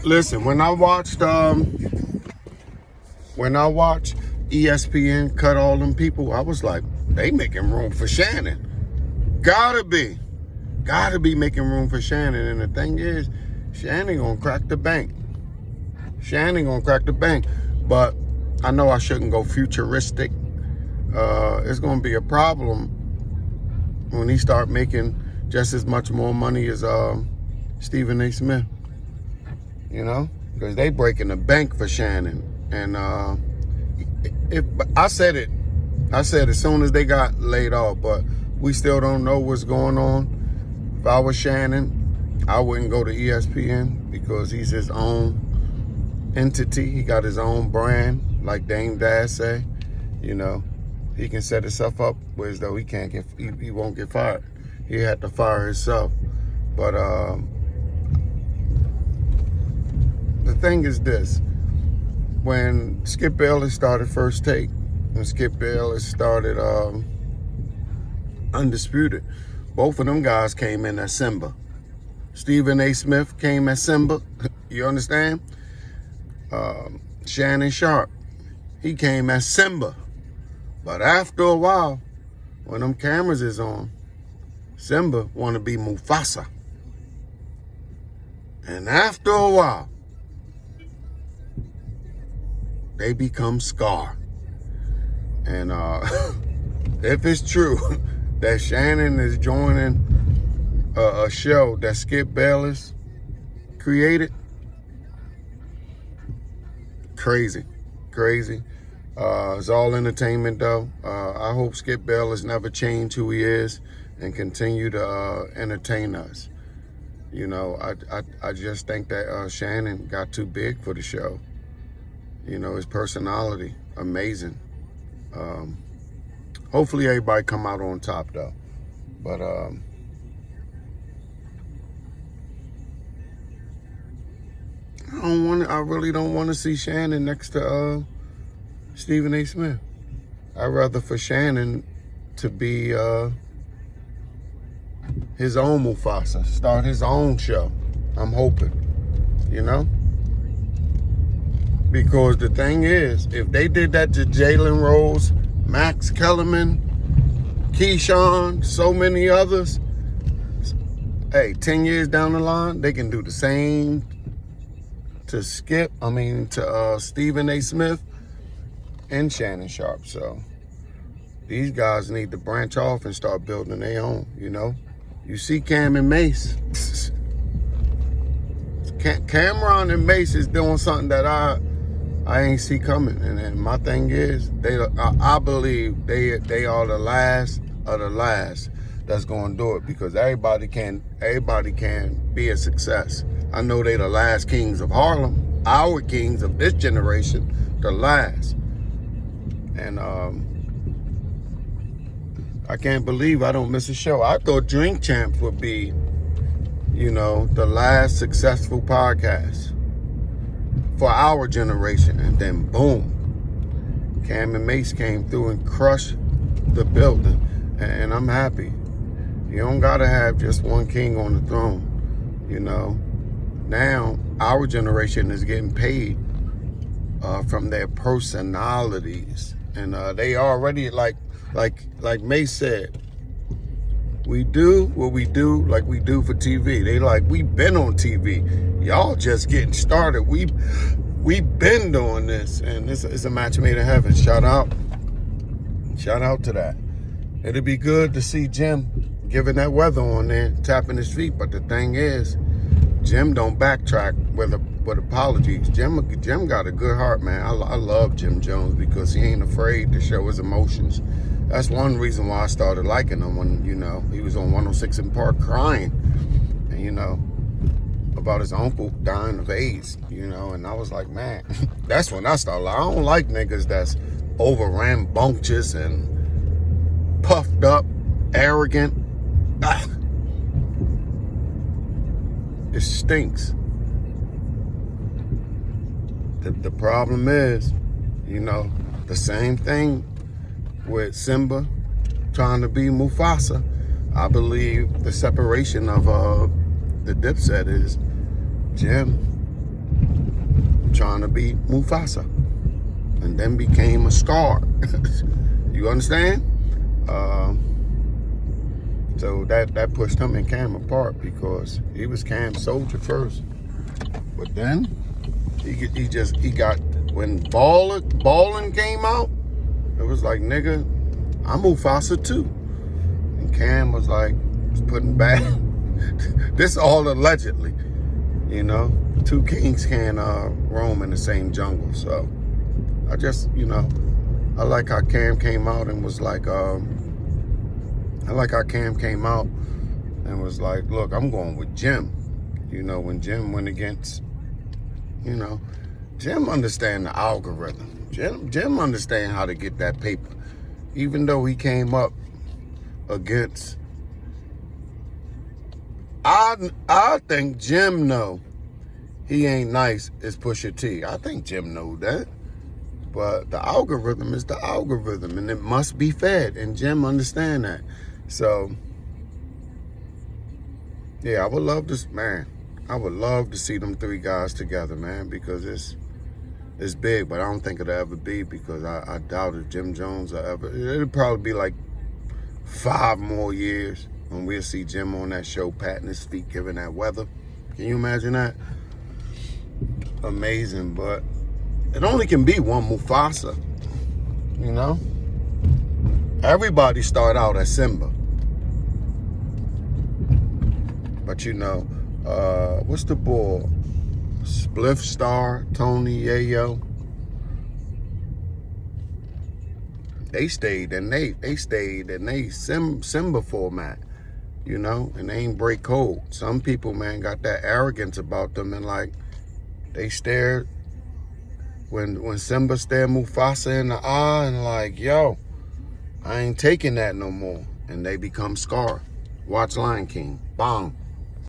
Listen, when I watched ESPN cut all them people, I was like, they making room for Shannon. Gotta be making room for Shannon. And the thing is, Shannon gonna crack the bank. But I know I shouldn't go futuristic. It's gonna be a problem when he start making just as much more money as Stephen A. Smith. You know, because they breaking the bank for Shannon. And I said it as soon as they got laid off, but we still don't know what's going on. If I was Shannon, I wouldn't go to ESPN because he's his own entity. He got his own brand, like Dame Dash say. You know, he can set himself up whereas though he won't get fired. He had to fire himself. But the thing is this: when Skip Bayless started First Take, when Skip Bayless started Undisputed, both of them guys came in as Simba. Stephen A. Smith came as Simba. You understand? Shannon Sharp, he came as Simba. But after a while, when them cameras is on, Simba want to be Mufasa. And after a while, they become Scar. And if it's true that Shannon is joining a show that Skip Bayless created, crazy. It's all entertainment though. I hope Skip Bayless never change who he is and continue to entertain us. You know, I just think that Shannon got too big for the show. You know, his personality, amazing. Hopefully everybody come out on top though. But I really don't want to see Shannon next to Stephen A. Smith. I'd rather for Shannon to be his own Mufasa, start his own show. I'm hoping, you know? Because the thing is, if they did that to Jalen Rose, Max Kellerman, Keyshawn, so many others, hey, 10 years down the line, they can do the same to Stephen A. Smith and Shannon Sharp. So these guys need to branch off and start building their own, you know? You see Cam and Mace. Cameron and Mace is doing something that I ain't see coming. And my thing is, I believe they are the last of the last that's going to do it, because everybody can be a success. I know they the last kings of Harlem, our kings of this generation, the last. And I can't believe I don't miss a show. I thought Drink Champs would be, you know, the last successful podcast for our generation. And then boom, Cam and Mace came through and crushed the building. And I'm happy. You don't gotta have just one king on the throne, you know. Now our generation is getting paid from their personalities, and they already like Mace said, we do what we do like we do for TV. They like, we been on TV. Y'all just getting started. We been doing this, and this is a match made in heaven. Shout out to that. It'd be good to see Jim giving that weather on there, tapping his feet. But the thing is, Jim don't backtrack with apologies. Jim got a good heart, man. I love Jim Jones because he ain't afraid to show his emotions. That's one reason why I started liking him when, you know, he was on 106 in Park crying, and, you know, about his uncle dying of AIDS, you know, and I was like, man, that's when I started. I don't like niggas that's over rambunctious and puffed up, arrogant. It stinks. The problem is, you know, the same thing with Simba trying to be Mufasa. I believe the separation of the Dipset is Jim trying to be Mufasa, and then became a Scar. You understand? So that pushed him and Cam apart, because he was Cam's soldier first. But then he got, when Ballin' came out, it was like, nigga, I'm Mufasa too. And Cam was like, putting back. This all allegedly, you know. Two kings can't roam in the same jungle. So I just, you know, I like how Cam came out and was like, look, I'm going with Jim. You know, when Jim went against, you know, Jim understand the algorithm. Jim understand how to get that paper. Even though he came up against, I think Jim know he ain't nice as Pusha T. I think Jim know that. But the algorithm is the algorithm, and it must be fed, and Jim understand that. So, yeah, I would love to see them three guys together, man, because it's big, but I don't think it'll ever be, because I doubt if Jim Jones will ever. It'll probably be like 5 more years when we'll see Jim on that show, patting his feet, giving that weather. Can you imagine that? Amazing, but it only can be one Mufasa, you know? Everybody start out as Simba. But you know, what's the boy? Spliff Star, Tony Yayo. They stayed in they Simba format, you know, and they ain't break code. Some people, man, got that arrogance about them, and like, they stared, when Simba stared Mufasa in the eye, and like, yo, I ain't taking that no more. And they become Scar. Watch Lion King. Bang.